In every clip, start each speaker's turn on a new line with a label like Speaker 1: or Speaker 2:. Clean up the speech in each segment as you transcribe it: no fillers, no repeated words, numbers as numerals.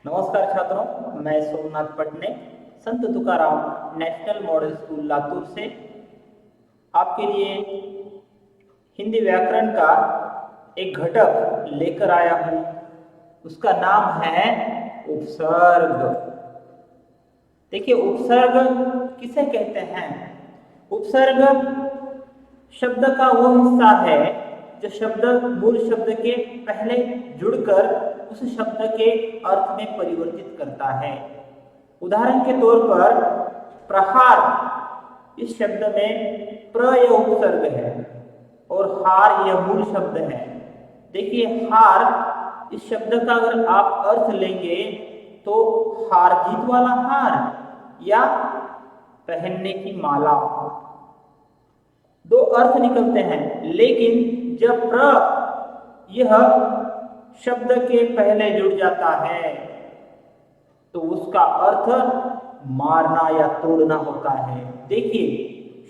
Speaker 1: नमस्कार छात्रों, मैं सोमनाथ पटने संत Tukaram national model school Latur से आपके लिए हिंदी व्याकरण का एक घटक लेकर आया हूँ। उसका नाम है उपसर्ग। देखिए, उपसर्ग किसे कहते हैं? उपसर्ग शब्द का वो हिस्सा है जो शब्द मूल शब्द के पहले जुड़कर उस शब्द के अर्थ में परिवर्तित करता है। उदाहरण के तौर पर प्रहार इस शब्द में प्र यह उपसर्ग है और हार यह मूल शब्द है। देखिए, हार इस शब्द का अगर आप अर्थ लेंगे तो हार जीत वाला हार या पहनने की माला, दो अर्थ निकलते हैं। लेकिन जब प्र यह शब्द के पहले जुड़ जाता है तो उसका अर्थ मारना या तोड़ना होता है। देखिए,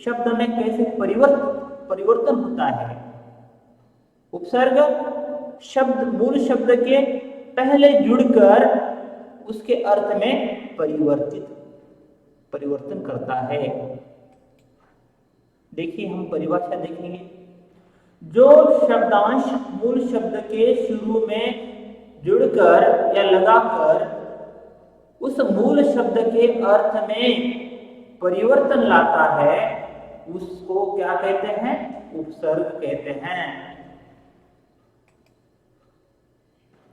Speaker 1: शब्द में कैसे परिवर्तन होता है। उपसर्ग शब्द मूल शब्द के पहले जुड़कर उसके अर्थ में परिवर्तन करता है। देखिए, हम परिभाषा देखेंगे। जो शब्दांश मूल शब्द के शुरू में जुड़कर या लगाकर उस मूल शब्द के अर्थ में परिवर्तन लाता है उसको क्या कहते हैं? उपसर्ग कहते हैं।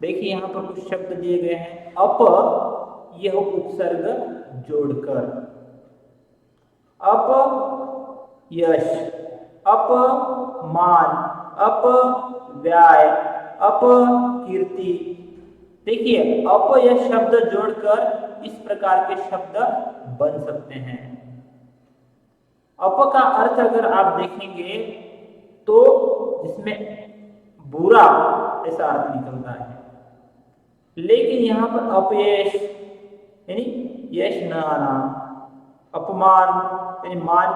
Speaker 1: देखिए, यहां पर कुछ शब्द दिए गए हैं। अप यह उपसर्ग जोड़कर, अप यश, अप मान, अप व्याय, अप कीर्ति। देखिए, अप यह शब्द जोड़कर इस प्रकार के शब्द बन सकते हैं। अप का अर्थ अगर आप देखेंगे तो जिसमें बुरा ऐसा अर्थ निकलता है। लेकिन यहां पर अपयश यानी यश न आना, अपमान यानी मान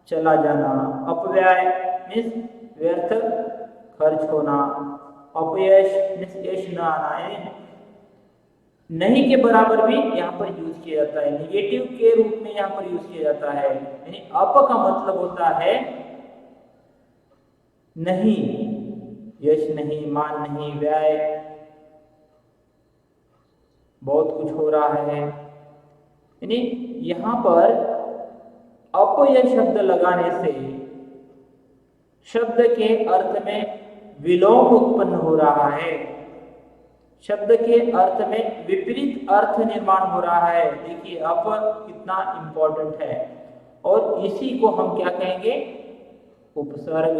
Speaker 1: चला जाना, अपव्यय मीन्स व्यर्थ खर्च होना, अपयश मीन्स यश न आना यानी नहीं के बराबर भी यहाँ पर यूज किया जाता है। निगेटिव के रूप में यहाँ पर यूज किया जाता है। यानी अप का मतलब होता है नहीं, यश नहीं, मान नहीं, व्यय, बहुत कुछ हो रहा है। यानी यहां पर अप यह शब्द लगाने से शब्द के अर्थ में विलोम उत्पन्न हो रहा है, शब्द के अर्थ में विपरीत अर्थ निर्माण हो रहा है। देखिए, अप कितना इंपॉर्टेंट है और इसी को हम क्या कहेंगे? उपसर्ग।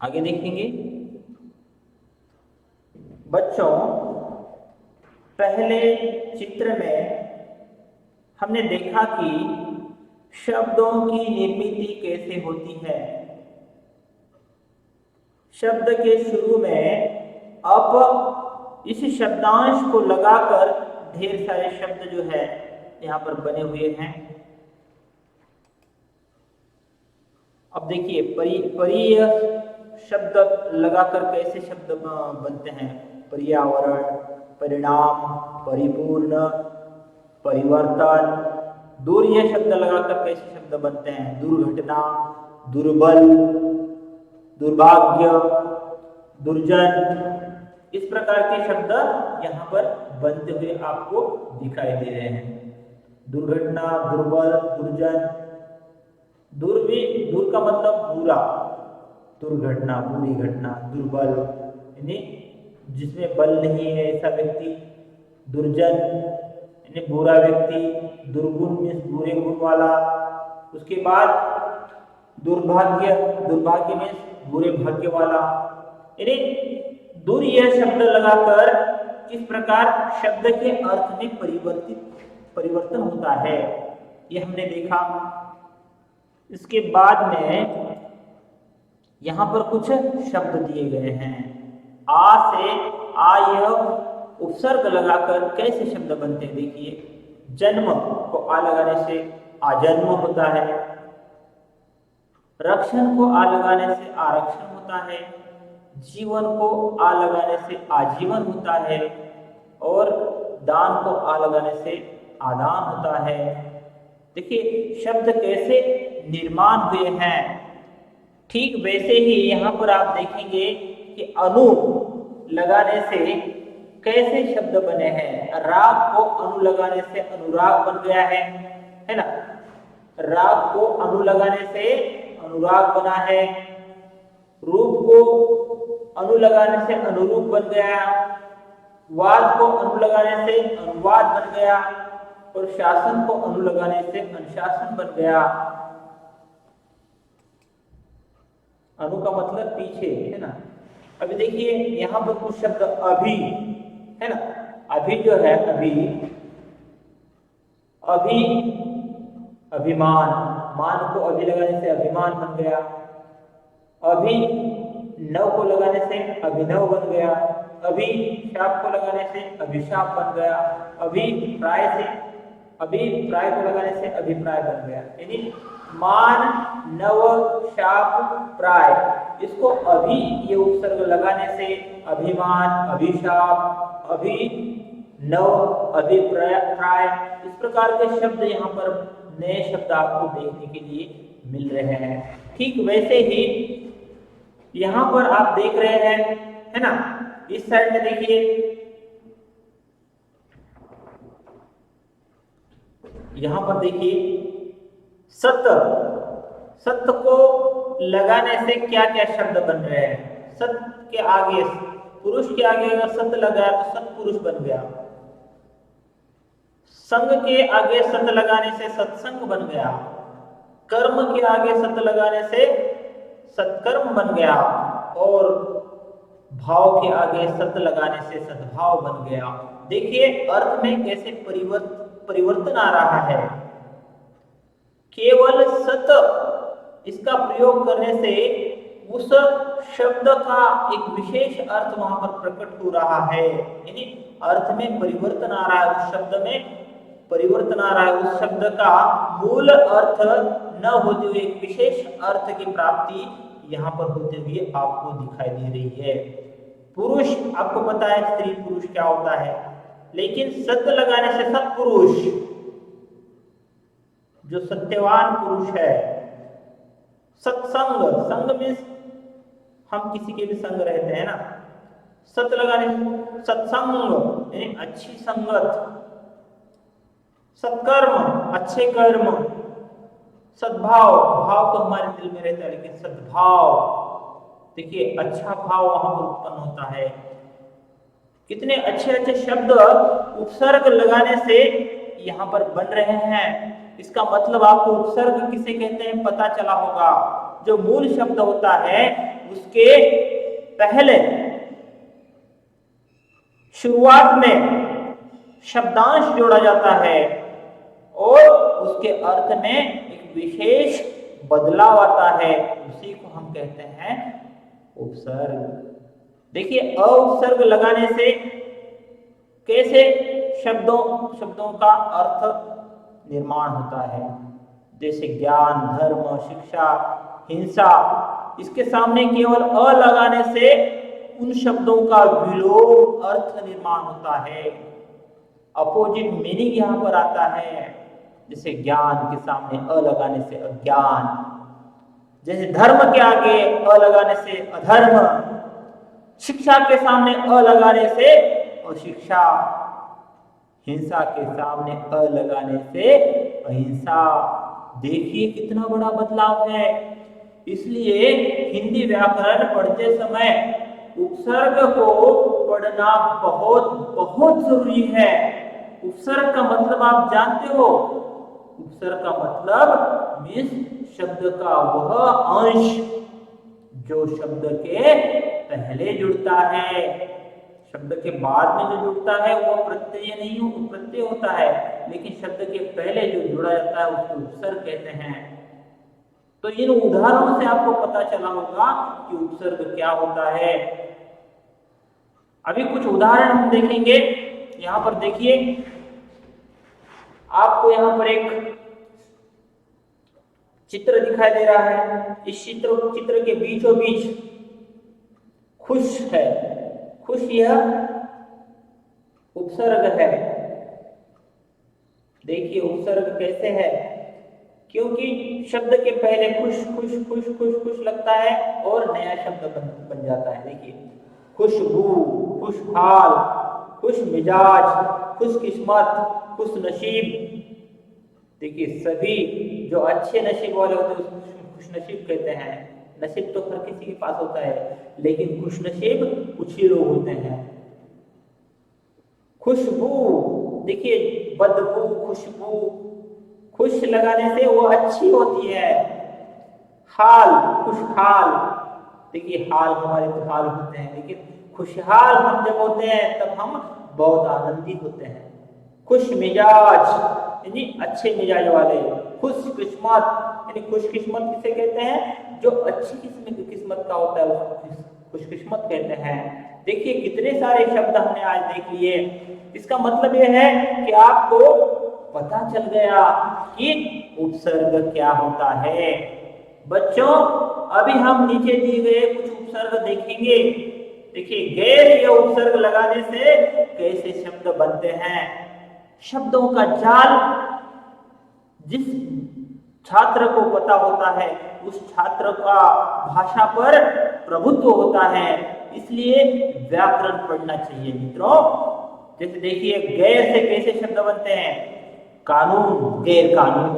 Speaker 1: आगे देखेंगे। बच्चों, पहले चित्र में हमने देखा कि शब्दों की निर्मिति कैसे होती है। शब्द के शुरू में अप इस शब्दांश को लगाकर ढेर सारे शब्द जो है यहां पर बने हुए हैं। अब देखिए, परिय शब्द लगाकर कैसे शब्द बनते हैं? पर्यावरण, परिणाम, परिपूर्ण, परिवर्तन। दूर्य शब्द लगाकर कैसे शब्द बनते हैं? दुर्घटना, दुर्बल, दुर्भाग्य, दुर्जन। इस प्रकार के शब्द यहाँ पर बनते हुए आपको दिखाई दे रहे हैं। दुर्घटना, दुर्बल, दुर्जन। दूर का मतलब बुरा, दुर्घटना, बुरी घटना। दुर्बल यानी जिसमें बल नहीं है ऐसा व्यक्ति। दुर्जन यानी बुरा व्यक्ति। दुर्गुण मीन्स बुरे गुण वाला। उसके बाद दुर्भाग्य, दुर्भाग्य मीन्स बुरे भाग्य वाला। यानी दूर यह शब्द लगाकर किस प्रकार शब्द के अर्थ में परिवर्तन होता है, यह हमने देखा। इसके बाद में यहां पर कुछ शब्द दिए गए हैं। आ से आ यह उपसर्ग लगाकर कैसे शब्द बनते हैं? देखिए, जन्म को आ लगाने से आजन्म होता है, रक्षण को आ लगाने से आरक्षण होता है, जीवन को आ लगाने से आजीवन होता है, और दान को आ लगाने से आदान होता है। देखिए शब्द कैसे निर्माण हुए हैं, ठीक वैसे ही यहाँ पर आप देखेंगे कि अनु लगाने से कैसे शब्द बने हैं। राग को अनु लगाने से अनुराग बन गया है ना। राग को अनु लगाने से अनुराग बना है। रूप को अनु लगाने से अनुरूप बन गया। वाद को अनु लगाने से अनुवाद बन गया और शासन को अनु लगाने से अनुशासन बन गया। अनु का मतलब पीछे, है ना। अभी देखिए यहाँ पर कुछ शब्द अभी, है ना। अभी जो है अभी, अभी अभिमान, मान को अभी लगाने से अभिमान बन गया। अभी नव को लगाने से अभिनव बन गया। अभी शाप को लगाने से अभिशाप बन गया। अभी प्राय से, अभी प्राय को लगाने से अभिप्राय बन गया। यानी मान, नव, शाप, प्राय, इसको अभी ये उपसर्ग लगाने से अभिमान, अभिशाप, अभिनव, अभिप्राय, इस प्रकार के शब्द यहाँ पर नए शब्द आपको देखने के लिए मिल रहे हैं। ठीक वैसे ही यहाँ पर आप देख रहे हैं, है ना। इस साइड में देखिए, यहां पर देखिए सत्य, सत्य को लगाने से क्या क्या शब्द बन रहे हैं। सत्य के आगे, पुरुष के आगे अगर सत्य लगाया तो सत्पुरुष बन गया। संग के आगे सत्य लगाने से सत्संग बन गया। कर्म के आगे सत्य लगाने से सत्कर्म बन गया और भाव के आगे सत्य लगाने से सद्भाव बन गया। देखिए अर्थ में कैसे परिवर्तन आ रहा है। केवल सत्य इसका प्रयोग करने से उस शब्द का एक विशेष अर्थ वहां पर प्रकट हो रहा है। यानी अर्थ में परिवर्तन आ रहा है, उस शब्द में परिवर्तन आ रहा है। उस शब्द का मूल अर्थ न होते हुए एक विशेष अर्थ की प्राप्ति यहाँ पर होते हुए आपको दिखाई दे रही है। पुरुष आपको पता है स्त्री पुरुष क्या होता है, लेकिन सत्य लगाने से सत्पुरुष, जो सत्यवान पुरुष है। सत्संग, संग मीन्स हम किसी के भी संग रहते हैं ना। सत्य लगाने से सत्संग यानी अच्छी संगत। सत्कर्म अच्छे कर्म। सद्भाव, भाव तो हमारे दिल में रहता है, लेकिन सद्भाव, देखिए अच्छा भाव वहां पर उत्पन्न होता है। कितने अच्छे अच्छे शब्द उपसर्ग लगाने से यहाँ पर बन रहे हैं। इसका मतलब आपको उपसर्ग किसे कहते हैं पता चला होगा। जो मूल शब्द होता है उसके पहले शुरुआत में शब्दांश जोड़ा जाता है और उसके अर्थ में एक विशेष बदलाव आता है, उसी को हम कहते हैं उपसर्ग। देखिए अउपसर्ग लगाने से कैसे शब्दों का अर्थ निर्माण होता है। जैसे ज्ञान, धर्म, शिक्षा, हिंसा, इसके सामने केवल अ लगाने से उन शब्दों का विलोम अर्थ निर्माण होता है। अपोजिट मीनिंग यहाँ पर आता है। जैसे ज्ञान के सामने अ लगाने से अज्ञान, जैसे धर्म के आगे अ लगाने से अधर्म, शिक्षा के सामने अ लगाने से अशिक्षा, हिंसा के सामने अ लगाने से अहिंसा। देखिए कितना बड़ा बदलाव है। इसलिए हिंदी व्याकरण पढ़ते समय उपसर्ग को पढ़ना बहुत बहुत जरूरी है। उपसर्ग का मतलब आप जानते हो। उपसर्ग का मतलब मीन्स शब्द का वह अंश जो शब्द के पहले जुड़ता है। शब्द के बाद में जो जुड़ता है वह प्रत्यय नहीं हो, प्रत्यय होता है, लेकिन शब्द के पहले जो जुड़ा जाता है उसको उपसर्ग कहते हैं। तो इन उदाहरणों से आपको पता चला होगा कि उपसर्ग क्या होता है। अभी कुछ उदाहरण हम देखेंगे। यहां पर देखिए, आपको यहां पर एक चित्र दिखाई दे रहा है। इस चित्र के बीचों बीच खुश है। खुश यह उपसर्ग है। देखिए उपसर्ग कैसे है, क्योंकि शब्द के पहले खुश खुश खुश खुश खुश लगता है और नया शब्द बन जाता है। देखिए खुशबू, खुशहाल, खुश मिजाज, खुश किस्मत, खुश नसीब। देखिए सभी जो अच्छे नसीब वाले होते हैं उसको खुश नसीब कहते हैं। नसीब तो हर किसी के पास होता है, लेकिन खुश नसीब कुछ ही लोग होते हैं। खुशबू, देखिए बदबू, खुशबू, खुश लगाने से वो अच्छी होती है। हाल, खुशहाल, देखिए हाल हमारे तो हाल होते हैं, लेकिन खुशहाल हम जब होते हैं तब हम बहुत आनंदित होते हैं। खुश मिजाज यानी अच्छे मिजाज वाले। खुश किस्मत यानी खुश किस्मत किसे कहते हैं, जो अच्छी किस्म की किस्मत का होता है उसको खुशकिस्मत कहते हैं। देखिए कितने सारे शब्द हमने आज देख लिए। इसका मतलब यह है कि आपको पता चल गया कि उपसर्ग क्या होता है। बच्चों अभी हम नीचे दिए गए कुछ उपसर्ग देखेंगे। देखिए गैर या उपसर्ग लगाने से कैसे शब्द बनते हैं। शब्दों का जाल जिस छात्र को पता होता है उस छात्र का भाषा पर प्रभुत्व होता है, इसलिए व्याकरण पढ़ना चाहिए मित्रों। जैसे देखिए गैर से कैसे शब्द बनते हैं, कानून गैर कानून,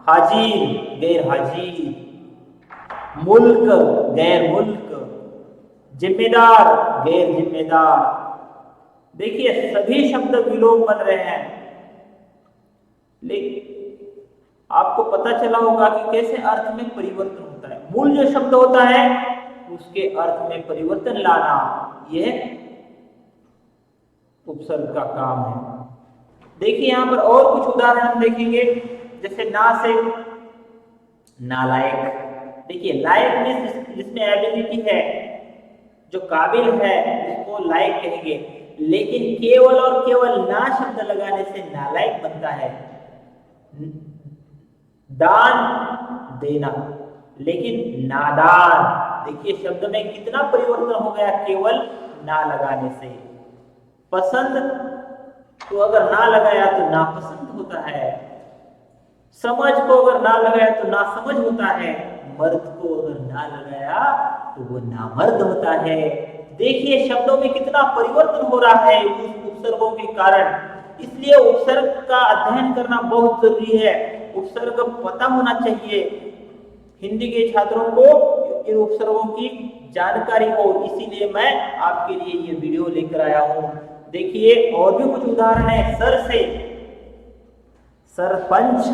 Speaker 1: हाजिर गैर हाजिर, मुल्क गैर मुल्क, जिम्मेदार गैर जिम्मेदार। देखिए सभी शब्द विलोम बन रहे हैं। लेकिन आपको पता चला होगा कि कैसे अर्थ में परिवर्तन होता है। मूल जो शब्द होता है उसके अर्थ में परिवर्तन लाना यह उपसर्ग का काम है। देखिए यहां पर और कुछ उदाहरण हम देखेंगे, जैसे ना से नालायक। देखिए लायक में जिसमें एबिलिटी है, जो काबिल है उसको लायक कहेंगे, लेकिन केवल और केवल ना शब्द लगाने से नालायक बनता है। दान देना, लेकिन नादान। देखिए शब्द में कितना परिवर्तन हो गया केवल ना लगाने से। पसंद तो अगर ना लगाया तो नापसंद होता है। समझ को अगर ना लगाया तो नासमझ होता है। मर्द को अगर ना लगाया तो वो नामर्द होता है। देखिए शब्दों में कितना परिवर्तन हो रहा है उस उपसर्गों के कारण। इसलिए उपसर्ग का अध्ययन करना बहुत जरूरी है। उपसर्ग पता होना चाहिए। हिंदी के छात्रों को इन उपसर्गों की जानकारी हो, इसीलिए मैं आपके लिए ये वीडियो लेकर आया हूं। देखिए और भी कुछ उदाहरण है। सर से सरपंच,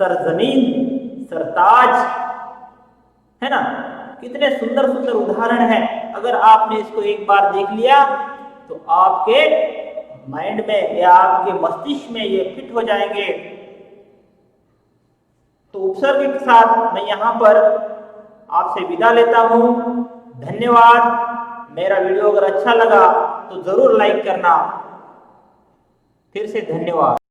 Speaker 1: सरजमीन, सरताज, है ना। कितने सुंदर सुंदर उदाहरण हैं। अगर आपने इसको एक बार देख लिया तो आपके माइंड में या आपके मस्तिष्क में ये फिट हो जाएंगे। तो उपसर्ग के साथ मैं यहां पर आपसे विदा लेता हूं। धन्यवाद। मेरा वीडियो अगर अच्छा लगा तो जरूर लाइक करना। फिर से धन्यवाद।